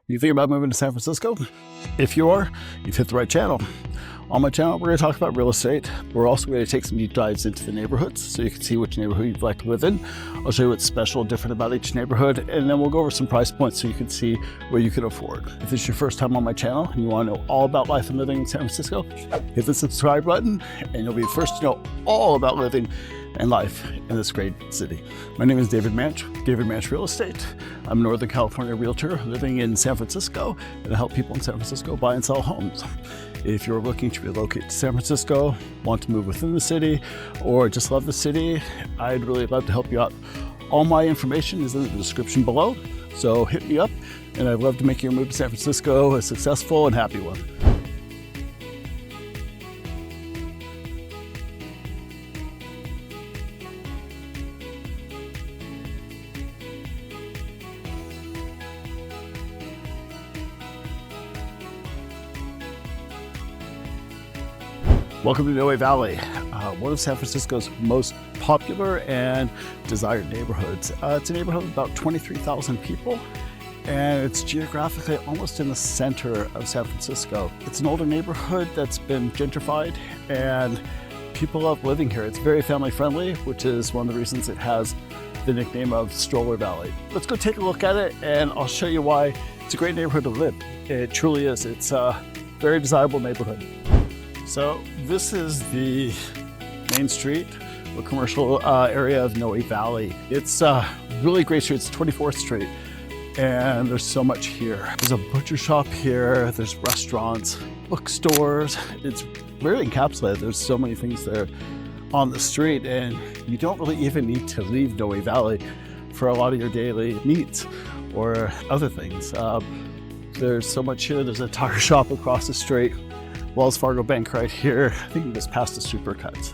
You think about moving to San Francisco? If you are, you've hit the right channel. On my channel, we're going to talk about real estate. We're also going to take some deep dives into the neighborhoods so you can see which neighborhood you'd like to live in. I'll show you what's special and different about each neighborhood, and then we'll go over some price points so you can see what you can afford. If this is your first time on my channel and you want to know all about life and living in San Francisco, hit the subscribe button and you'll be the first to know all about living and life in this great city. My name is David Manch, David Manch Real Estate. I'm a Northern California realtor living in San Francisco, and I help people in San Francisco buy and sell homes. If you're looking to relocate to San Francisco, want to move within the city, or just love the city, I'd really love to help you out. All my information is in the description below, so hit me up, and I'd love to make your move to San Francisco a successful and happy one. Welcome to Noe Valley, one of San Francisco's most popular and desired neighborhoods. It's a neighborhood of about 23,000 people, and it's geographically almost in the center of San Francisco. It's an older neighborhood that's been gentrified, and people love living here. It's very family friendly, which is one of the reasons it has the nickname of Stroller Valley. Let's go take a look at it, and I'll show you why it's a great neighborhood to live. It truly is. It's a very desirable neighborhood. So this is the main street, the commercial area of Noe Valley. It's a really great street. It's 24th Street, and there's so much here. There's a butcher shop here, there's restaurants, bookstores. It's very encapsulated. There's so many things there on the street, and you don't really even need to leave Noe Valley for a lot of your daily needs or other things. There's so much here. There's a tire shop across the street. Wells Fargo Bank right here. I think just past the Supercuts.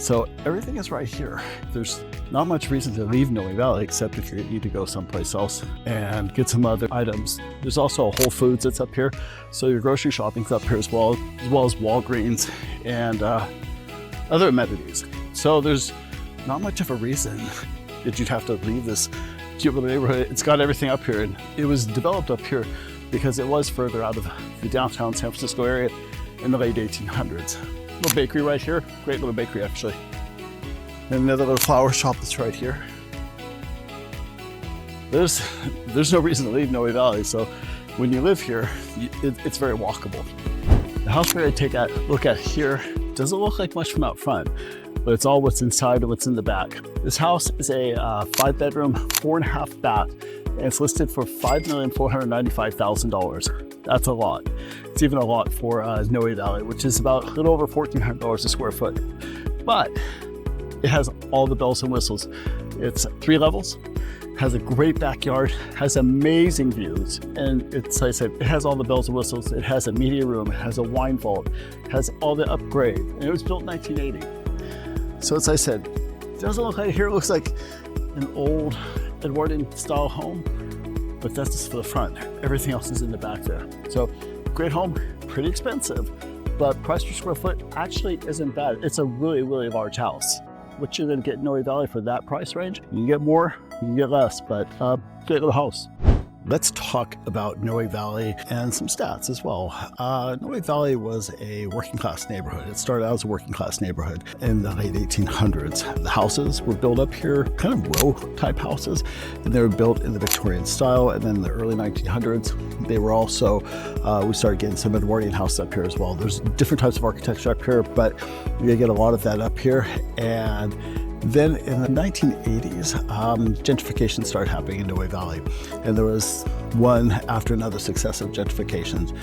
So everything is right here. There's not much reason to leave Noe Valley except if you need to go someplace else and get some other items. There's also a Whole Foods that's up here. So your grocery shopping's up here as well as Walgreens and other amenities. So there's not much of a reason that you'd have to leave this cute little neighborhood. It's got everything up here, and it was developed up here because it was further out of the downtown San Francisco area in the late 1800s. Little bakery right here, great little bakery actually. And another little flower shop that's right here. There's no reason to leave Noe Valley, so when you live here, it's very walkable. The house we're going to take a look at here doesn't look like much from out front, but it's all what's inside and what's in the back. This house is a 5-bedroom, 4.5 bath, and it's listed for $5,495,000. That's a lot. It's even a lot for Noe Valley, which is about a little over $1,400 a square foot. But it has all the bells and whistles. It's 3 levels, has a great backyard, has amazing views, and it's, like I said, it has all the bells and whistles. It has a media room, it has a wine vault, it has all the upgrade, and it was built in 1980. So as I said, it doesn't look like here, it looks like an old Edwardian style home, but that's just for the front. Everything else is in the back there. So great home, pretty expensive, but price per square foot actually isn't bad. It's a really, really large house. What you're gonna get in Noe Valley for that price range, you can get more, you can get less, but great little house. Let's talk about Noe Valley and some stats as well. Noe Valley was a working class neighborhood. It started out as a working class neighborhood in the late 1800s. The houses were built up here, kind of row type houses, and they were built in the Victorian style. And then in the early 1900s, they were also, we started getting some Edwardian houses up here as well. There's different types of architecture up here, but you get a lot of that up here. And then in the 1980s, gentrification started happening in Noe Valley, and there was one after another successive gentrifications.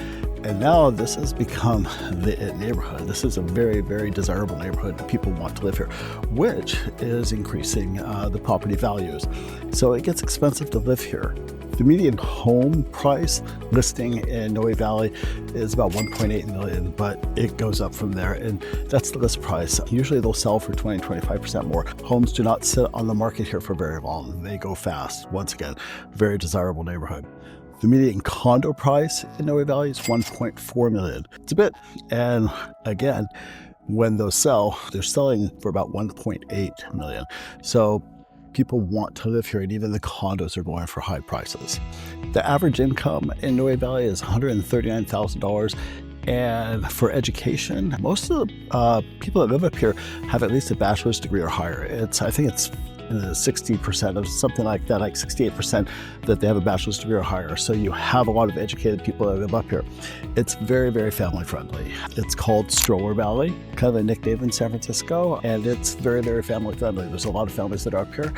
And now this has become the neighborhood. This is a very, very desirable neighborhood. People want to live here, which is increasing the property values. So it gets expensive to live here. The median home price listing in Noe Valley is about $1.8 million, but it goes up from there, and that's the list price. Usually they'll sell for 20-25% more. Homes do not sit on the market here for very long. They go fast. Once again, very desirable neighborhood. The median condo price in Noe Valley is $1.4 million. It's a bit, and again, when those sell, they're selling for about $1.8 million. So People want to live here, and even the condos are going for high prices. The average income in Noe Valley is $139,000. And for education, most of the people that live up here have at least a bachelor's degree or higher. I think it's 60% of something like that, like 68% that they have a bachelor's degree or higher. So you have a lot of educated people that live up here. It's very, very family friendly. It's called Stroller Valley, kind of a nickname in San Francisco, and it's very, very family friendly. There's a lot of families that are up here,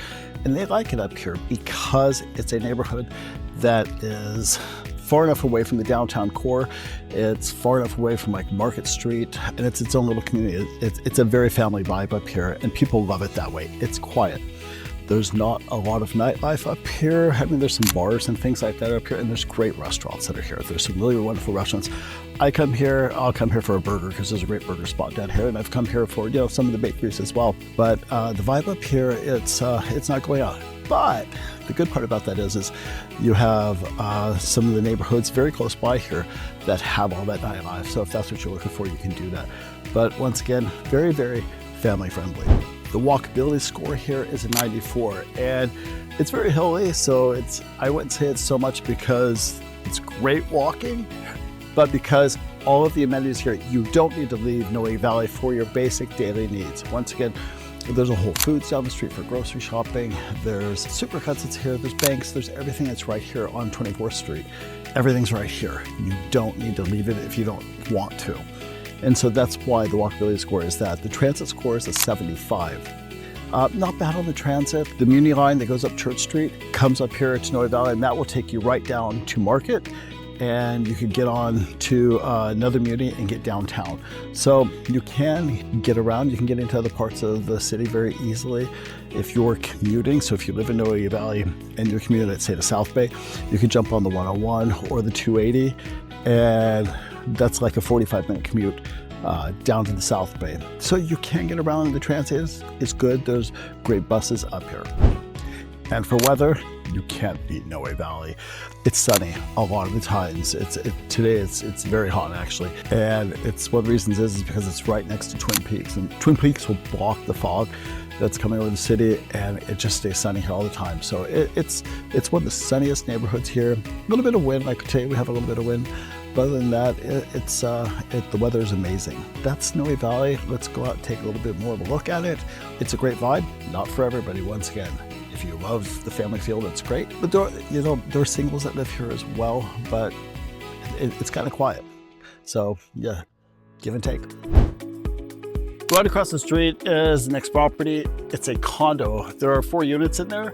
and they like it up here because it's a neighborhood that is far enough away from the downtown core. It's far enough away from like Market Street, and it's its own little community. It's a very family vibe up here, and people love it that way. It's quiet. There's not a lot of nightlife up here. I mean, there's some bars and things like that up here, and there's great restaurants that are here. There's some really wonderful restaurants. I'll come here for a burger because there's a great burger spot down here, and I've come here for, some of the bakeries as well. But the vibe up here, it's not going on. But the good part about that is you have some of the neighborhoods very close by here that have all that nightlife. So if that's what you're looking for, you can do that. But once again, very, very family friendly. The walkability score here is a 94, and it's very hilly. So I wouldn't say it's so much because it's great walking, but because all of the amenities here, you don't need to leave Noe Valley for your basic daily needs. Once again, there's a Whole Foods down the street for grocery shopping. There's Supercuts that's here. There's banks. There's everything that's right here on 24th Street. Everything's right here. You don't need to leave it if you don't want to. And so that's why the walkability score is that. The transit score is a 75. Not bad on the transit. The Muni line that goes up Church Street comes up here to Noe Valley, and that will take you right down to Market. And you can get on to another Muni and get downtown. So you can get around, you can get into other parts of the city very easily if you're commuting. So if you live in Noe Valley and you're commuting at, say, the South Bay, you can jump on the 101 or the 280, and that's like a 45-minute commute down to the South Bay. So you can get around. The transit is good. There's great buses up here. And for weather, you can't beat Noe Valley. It's sunny a lot of the times. Today it's very hot actually, and it's one of the reasons is because it's right next to Twin Peaks, and Twin Peaks will block the fog that's coming over the city, and it just stays sunny here all the time. So it's one of the sunniest neighborhoods here. A little bit of wind, like today we have a little bit of wind. But other than that, the weather is amazing. That's Noe Valley. Let's go out and take a little bit more of a look at it. It's a great vibe, not for everybody. Once again, if you love the family feel, that's great. But there are singles that live here as well, but it's kind of quiet. So yeah, give and take. Right across the street is the next property. It's a condo. There are 4 units in there,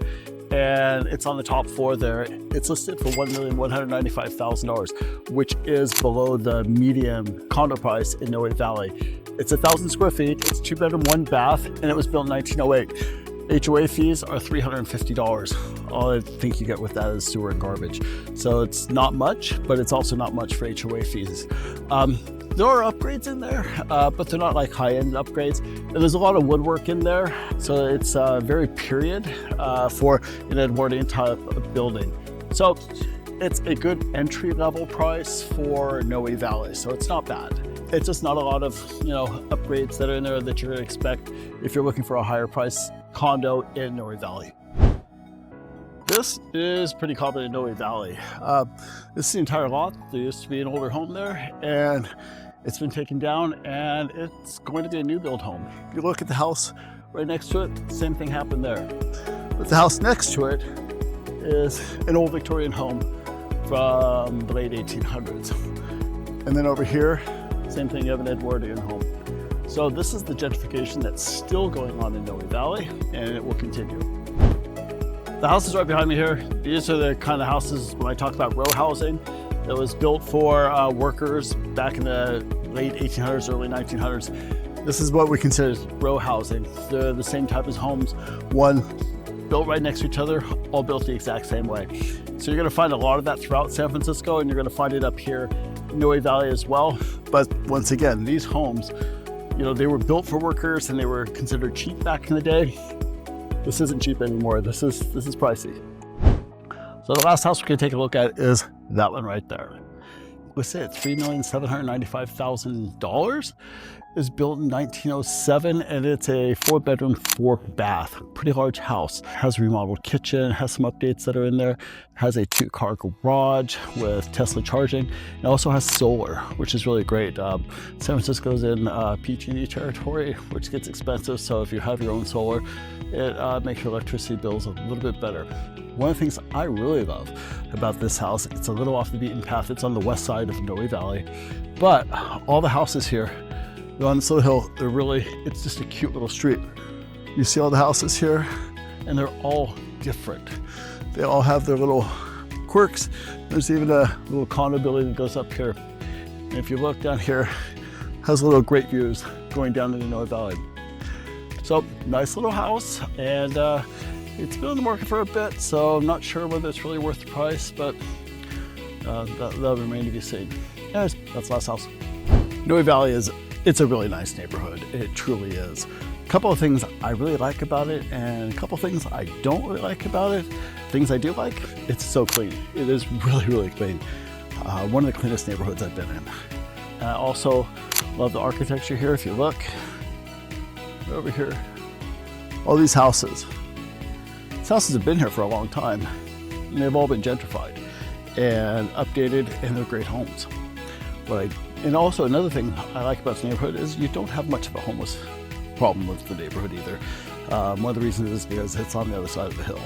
and it's on the top floor there. It's listed for $1,195,000, which is below the median condo price in Noe Valley. It's 1,000 square feet. It's 2-bedroom, 1 bath, and it was built in 1908. HOA fees are $350. All I think you get with that is sewer and garbage. So it's not much, but it's also not much for HOA fees. There are upgrades in there, but they're not like high-end upgrades. And there's a lot of woodwork in there. So it's very period for an Edwardian type of building. So it's a good entry-level price for Noe Valley. So it's not bad. It's just not a lot of upgrades that are in there that you're gonna expect if you're looking for a higher price condo in Noe Valley. This is pretty common in Noe Valley. This is the entire lot. There used to be an older home there, and it's been taken down, and it's going to be a new build home. If you look at the house right next to it, same thing happened there. But the house next to it is an old Victorian home from the late 1800s. And then over here, same thing, you have an Edwardian home. So this is the gentrification that's still going on in Noe Valley, and it will continue. The houses right behind me here, these are the kind of houses when I talk about row housing that was built for workers back in the late 1800s, early 1900s. This is what we consider row housing. They're the same type as homes, one built right next to each other, all built the exact same way. So you're gonna find a lot of that throughout San Francisco, and you're gonna find it up here in Noe Valley as well. But once again, these homes, they were built for workers and they were considered cheap back in the day. This isn't cheap anymore. This is pricey. So the last house we're gonna take a look at is that one right there. Let's say it's $3,795,000. is built in 1907, and it's a 4-bedroom, 4-bath, pretty large house. Has a remodeled kitchen, has some updates that are in there, has a 2-car garage with Tesla charging. It also has solar, which is really great. San Francisco's in PG&E territory, which gets expensive, so if you have your own solar, it makes your electricity bills a little bit better. One of the things I really love about this house, it's a little off the beaten path. It's on the west side of Noe Valley, but all the houses here, they're on this little hill. They're really, it's just a cute little street. You see all the houses here, and they're all different. They all have their little quirks. There's even a little condo building that goes up here. And if you look down here, has little great views going down into Noe Valley. So nice little house, and it's been on the market for a bit, so I'm not sure whether it's really worth the price, but that'll remain to be seen. Anyways, that's the last house. Noe Valley it's a really nice neighborhood. It truly is. A couple of things I really like about it, and a couple of things I don't really like about it. Things I do like, it's so clean. It is really, really clean. One of the cleanest neighborhoods I've been in. And I also love the architecture here. If you look over here, all these houses. These houses have been here for a long time, and they've all been gentrified and updated, and they're great homes. And also another thing I like about this neighborhood is you don't have much of a homeless problem with the neighborhood either. One of the reasons is because it's on the other side of the hill.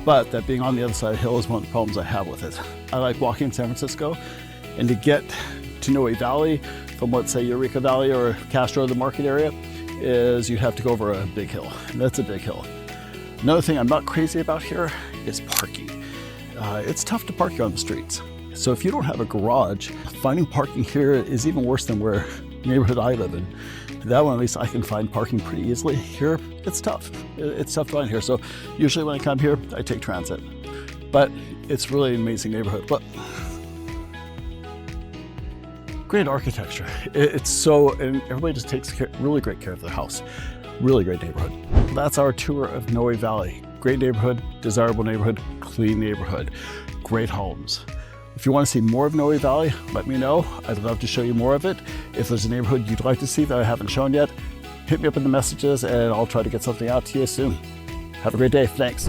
But that being on the other side of the hill is one of the problems I have with it. I like walking in San Francisco, and to get to Noe Valley from, let's say, Eureka Valley or Castro, the market area, is you have to go over a big hill, and that's a big hill. Another thing I'm not crazy about here is parking. It's tough to park here on the streets. So if you don't have a garage, finding parking here is even worse than where the neighborhood I live in. That one, at least I can find parking pretty easily. Here, it's tough. It's tough to find here. So usually when I come here, I take transit. But it's really an amazing neighborhood. But great architecture. It's so, and everybody just takes really great care of their house. Really great neighborhood. That's our tour of Noe Valley. Great neighborhood, desirable neighborhood, clean neighborhood, great homes. If you want to see more of Noe Valley, let me know. I'd love to show you more of it. If there's a neighborhood you'd like to see that I haven't shown yet, hit me up in the messages and I'll try to get something out to you soon. Have a great day. Thanks.